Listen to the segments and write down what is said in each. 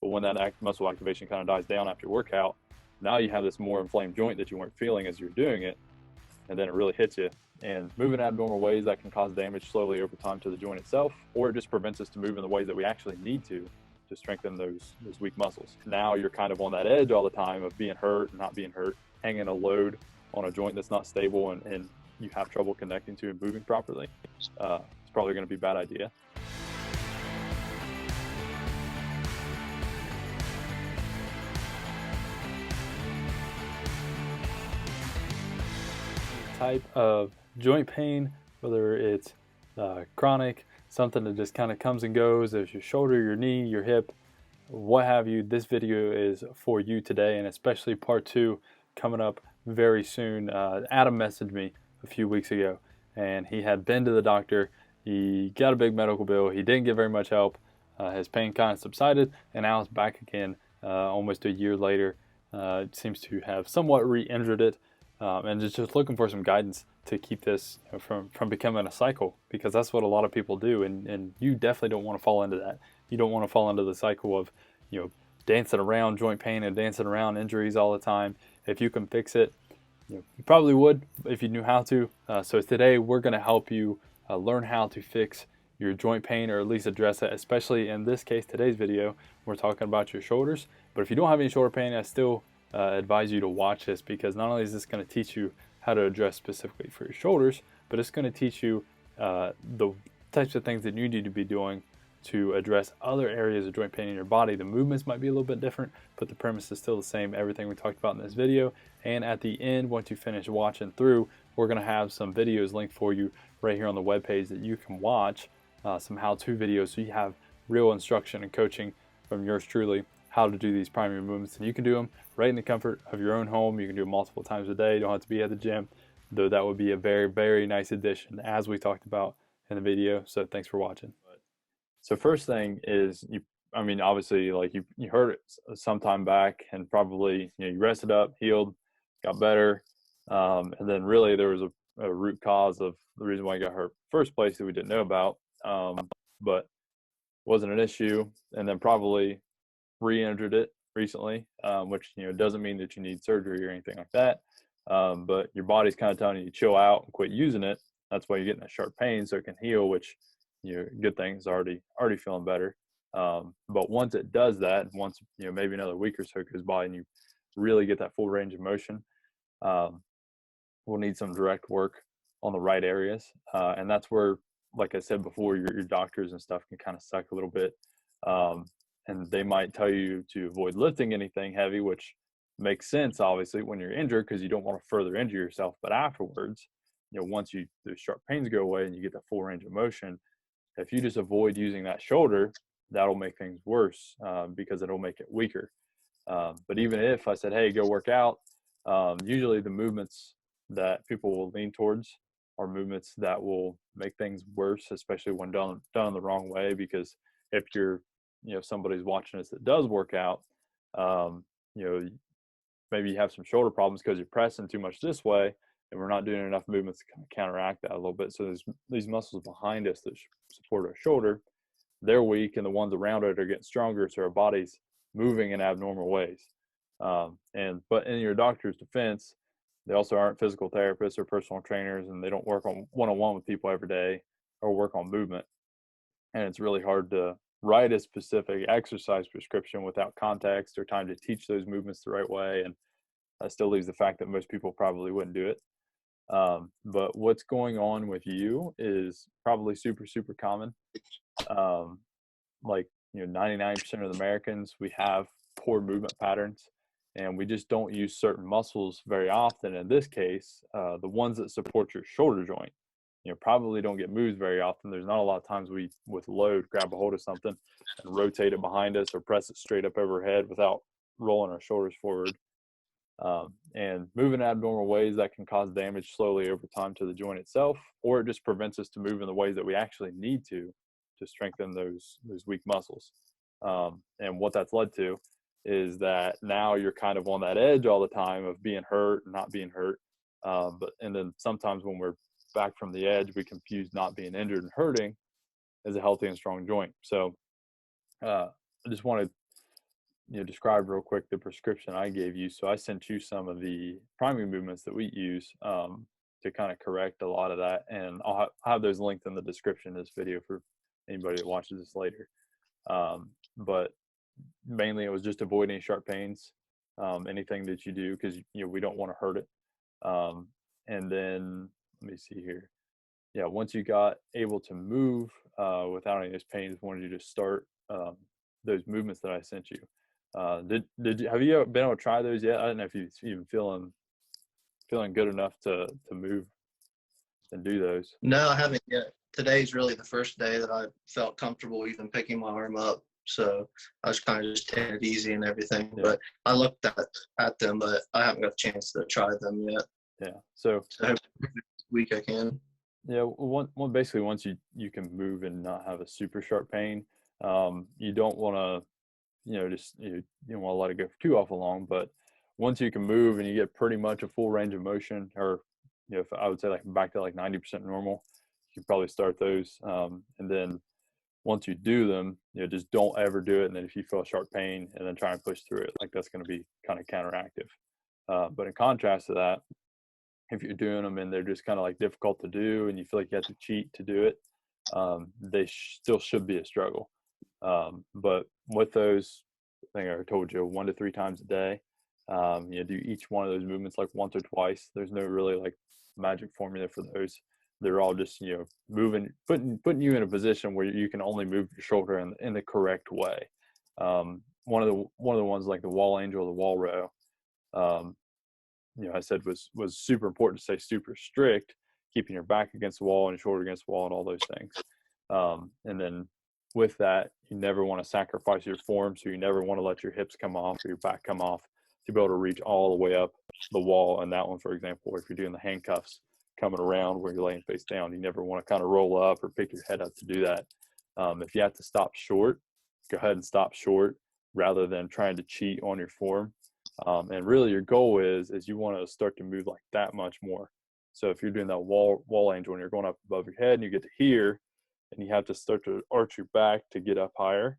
But when that muscle activation kind of dies down after your workout, now you have this more inflamed joint that you weren't feeling as you're doing it, and then it really hits you. And moving abnormal ways, that can cause damage slowly over time to the joint itself, or it just prevents us to move in the ways that we actually need to strengthen those weak muscles. Now you're kind of on that edge all the time of being hurt and not being hurt, hanging a load on a joint that's not stable, and you have trouble connecting to and moving properly. It's probably going to be a bad idea. Type of joint pain, whether it's chronic, something that just kind of comes and goes, there's your shoulder, your knee, your hip, what have you, this video is for you today, and especially part 2 coming up very soon. Adam messaged me a few weeks ago, and he had been to the doctor. He got a big medical bill. He didn't get very much help. His pain kind of subsided, and now it's back again almost a year later. It seems to have somewhat re-injured it, and just looking for some guidance to keep this from becoming a cycle, because that's what a lot of people do, and you definitely don't want to fall into that. You don't want to fall into the cycle of dancing around joint pain and dancing around injuries all the time. If you can fix it, you probably would if you knew how to. So today we're going to help you learn how to fix your joint pain, or at least address it. Especially in this case, today's video, we're talking about your shoulders. But if you don't have any shoulder pain, I still advise you to watch this, because not only is this going to teach you how to address specifically for your shoulders, but it's going to teach you the types of things that you need to be doing to address other areas of joint pain in your body. The movements might be a little bit different, but the premise is still the same, everything we talked about in this video. And at the end, once you finish watching through, we're going to have some videos linked for you right here on the webpage that you can watch, some how-to videos, so you have real instruction and coaching from yours truly how to do these primary movements. And you can do them right in the comfort of your own home. You can do them multiple times a day. You don't have to be at the gym, though that would be a very, very nice addition, as we talked about in the video. So thanks for watching. So first thing is, obviously, like you heard it some time back, and probably you rested up, healed, got better, and then really there was a root cause of the reason why you got hurt first place that we didn't know about, but wasn't an issue, and then probably re-injured it recently, which doesn't mean that you need surgery or anything like that, but your body's kind of telling you to chill out and quit using it. That's why you're getting that sharp pain, so it can heal, which good things, already feeling better. But once it does that, once maybe another week or so goes by and you really get that full range of motion, we'll need some direct work on the right areas, and that's where, like I said before, your doctors and stuff can kind of suck a little bit, and they might tell you to avoid lifting anything heavy, which makes sense obviously when you're injured, because you don't want to further injure yourself. But afterwards, once those sharp pains go away and you get the full range of motion, if you just avoid using that shoulder, that'll make things worse, because it'll make it weaker. But even if I said, hey, go work out, usually the movements that people will lean towards are movements that will make things worse, especially when done the wrong way. Because if somebody's watching us that does work out, maybe you have some shoulder problems because you're pressing too much this way, and we're not doing enough movements to kind of counteract that a little bit. So there's these muscles behind us that support our shoulder, they're weak, and the ones around it are getting stronger, so our body's moving in abnormal ways. But in your doctor's defense, they also aren't physical therapists or personal trainers, and they don't work on one-on-one with people every day or work on movement. And it's really hard to write a specific exercise prescription without context or time to teach those movements the right way. And that still leaves the fact that most people probably wouldn't do it. But what's going on with you is probably super, super common. Like 99% of the Americans, we have poor movement patterns, and we just don't use certain muscles very often. In this case, the ones that support your shoulder joint, probably don't get moved very often. There's not a lot of times we, with load, grab a hold of something and rotate it behind us or press it straight up overhead without rolling our shoulders forward. And moving abnormal ways, that can cause damage slowly over time to the joint itself, or it just prevents us to move in the ways that we actually need to strengthen those weak muscles. And what that's led to is that now you're kind of on that edge all the time of being hurt and not being hurt. And then sometimes when we're back from the edge, we confuse not being injured and hurting as a healthy and strong joint. So I just wanted describe real quick the prescription I gave you. So I sent you some of the priming movements that we use to kind of correct a lot of that, and I'll have those linked in the description of this video for anybody that watches this later. But mainly it was just avoid any sharp pains, anything that you do, because we don't want to hurt it. And then let me see here. Yeah, once you got able to move without any of those pains, wanted you to start those movements that I sent you. Did you have you been able to try those yet? I don't know if you're even feeling good enough to move and do those. No, I haven't yet. Today's really the first day that I felt comfortable even picking my arm up. So I was kind of just taking it easy and everything. Yeah. But I looked at them, but I haven't got a chance to try them yet. Yeah. So this week I can. Yeah. One basically, once you can move and not have a super sharp pain, you don't want to, you don't want to let it go for too awful long. But once you can move and you get pretty much a full range of motion, or if I would say like back to like 90% normal, you can probably start those. And then once you do them, just don't ever do it. And then if you feel sharp pain and then try and push through it, like that's going to be kind of counteractive. But in contrast to that, if you're doing them and they're just kind of like difficult to do and you feel like you have to cheat to do it, they still should be a struggle. But with those, I think I told you 1 to 3 times a day, do each one of those movements like once or twice. There's no really like magic formula for those. They're all just, moving, putting you in a position where you can only move your shoulder in the correct way. One of the ones like the wall angel, the wall row, I said was super important to stay super strict, keeping your back against the wall and your shoulder against the wall and all those things. And then with that, you never want to sacrifice your form. So you never want to let your hips come off or your back come off to be able to reach all the way up the wall. And that one, for example, if you're doing the handcuffs coming around where you're laying face down, you never want to kind of roll up or pick your head up to do that. If you have to stop short, go ahead and stop short rather than trying to cheat on your form. And really your goal is you want to start to move like that much more. So if you're doing that wall angel and you're going up above your head and you get to here and you have to start to arch your back to get up higher,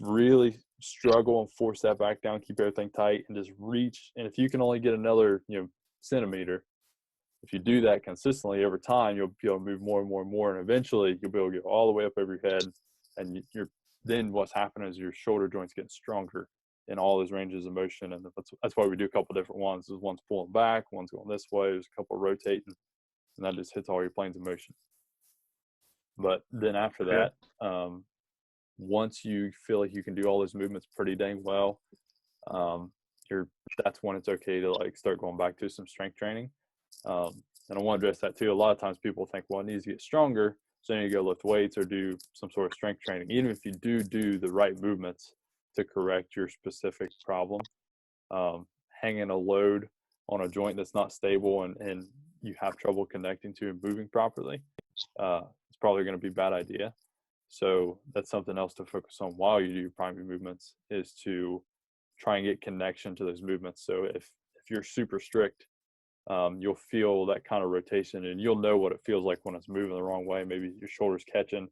really struggle and force that back down, keep everything tight and just reach. And if you can only get another, centimeter, if you do that consistently over time, you'll be able to move more and more and more. And eventually you'll be able to get all the way up over your head. And then what's happening is your shoulder joints getting stronger in all those ranges of motion. And that's why we do a couple different ones. There's one's pulling back, one's going this way, there's a couple rotating, and that just hits all your planes of motion. But then after that, once you feel like you can do all those movements pretty dang well, that's when it's okay to like start going back to some strength training. And I want to address that too. A lot of times people think, well, it needs to get stronger, so you need to go lift weights or do some sort of strength training. Even if you do the right movements to correct your specific problem, hanging a load on a joint that's not stable and you have trouble connecting to and moving properly, it's probably going to be a bad idea. So that's something else to focus on while you do your primary movements, is to try and get connection to those movements. So if you're super strict, you'll feel that kind of rotation and you'll know what it feels like when it's moving the wrong way. Maybe your shoulder's catching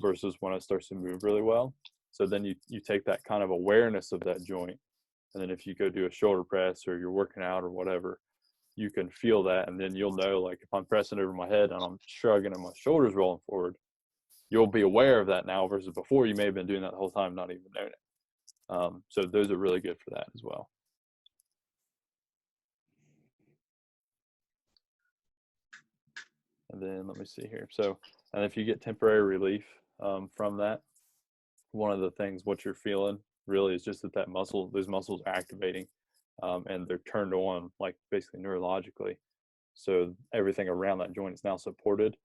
versus when it starts to move really well. So then you take that kind of awareness of that joint, and then if you go do a shoulder press or you're working out or whatever, you can feel that, and then you'll know, like, if I'm pressing over my head and I'm shrugging and my shoulders rolling forward, you'll be aware of that now versus before you may have been doing that the whole time not even knowing it. So those are really good for that as well. And then let me see here. So, and if you get temporary relief from that, one of the things what you're feeling really is just that those muscles are activating, and they're turned on, like basically neurologically. So everything around that joint is now supported,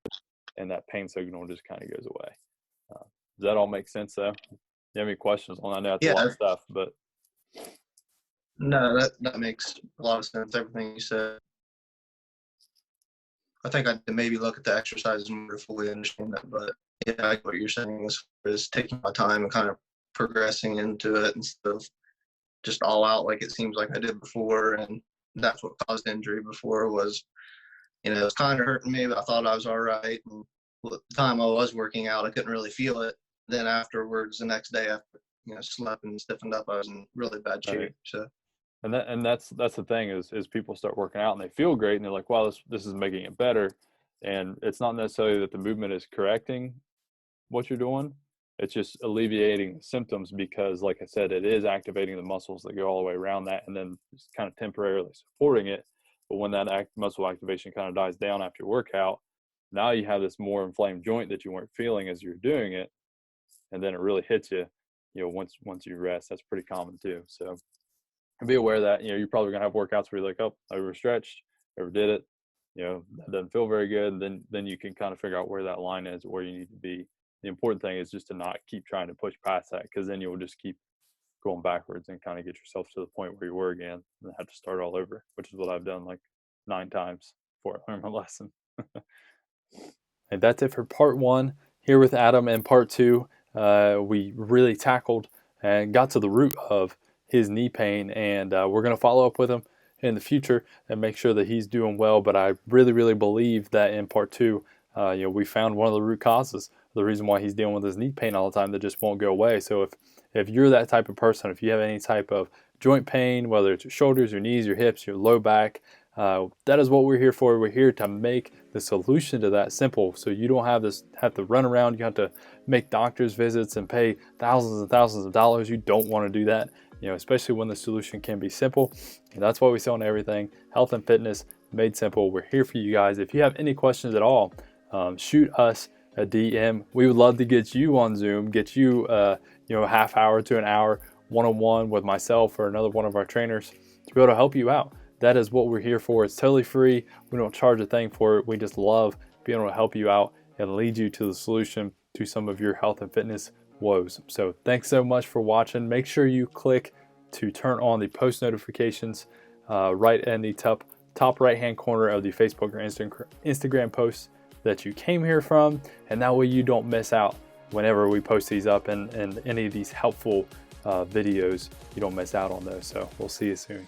and that pain signal just kind of goes away. Does that all make sense though? Do you have any questions on that? I know that's a lot of stuff, but. No, that makes a lot of sense, everything you said. I think I could maybe look at the exercises more to fully understand that, but yeah, I get what you're saying is taking my time and kind of progressing into it instead of just all out like it seems like I did before. And that's what caused injury before was, it was kind of hurting me, but I thought I was all right. And the time I was working out, I couldn't really feel it. Then afterwards, the next day after slept and stiffened up, I was in really bad shape. Right. So And that's the thing is people start working out and they feel great and they're like, wow, this is making it better. And it's not necessarily that the movement is correcting what you're doing. It's just alleviating the symptoms because, like I said, it is activating the muscles that go all the way around that and then just kind of temporarily supporting it. But when that muscle activation kind of dies down after your workout, now you have this more inflamed joint that you weren't feeling as you're doing it. And then it really hits you, once you rest. That's pretty common too. So be aware that, you're probably going to have workouts where you're like, oh, I overstretched, overdid it. That doesn't feel very good. Then you can kind of figure out where that line is, where you need to be. The important thing is just to not keep trying to push past that, because then you'll just keep going backwards and kind of get yourself to the point where you were again and have to start all over, which is what I've done like 9 times before I learned my lesson. And that's it for part 1 here with Adam. And part 2, we really tackled and got to the root of his knee pain, and we're going to follow up with him in the future and make sure that he's doing well. But I really believe that in part 2, we found one of the root causes, the reason why he's dealing with his knee pain all the time that just won't go away. So if you're that type of person, if you have any type of joint pain, whether it's your shoulders, your knees, your hips, your low back, that is what we're here for. We're here to make the solution to that simple, so you don't have to run around. You have to make doctor's visits and pay thousands and thousands of dollars. You don't want to do that, especially when the solution can be simple. And that's why we sell on everything health and fitness made simple. We're here for you guys. If you have any questions at all, shoot us a DM. We would love to get you on Zoom, get you a half hour to an hour one-on-one with myself or another one of our trainers to be able to help you out. That is what we're here for. It's totally free. We don't charge a thing for it. We just love being able to help you out and lead you to the solution to some of your health and fitness woes. So thanks so much for watching. Make sure you click to turn on the post notifications right in the top right hand corner of the Facebook or Instagram posts that you came here from, and that way you don't miss out whenever we post these up and any of these helpful videos. You don't miss out on those. So we'll see you soon.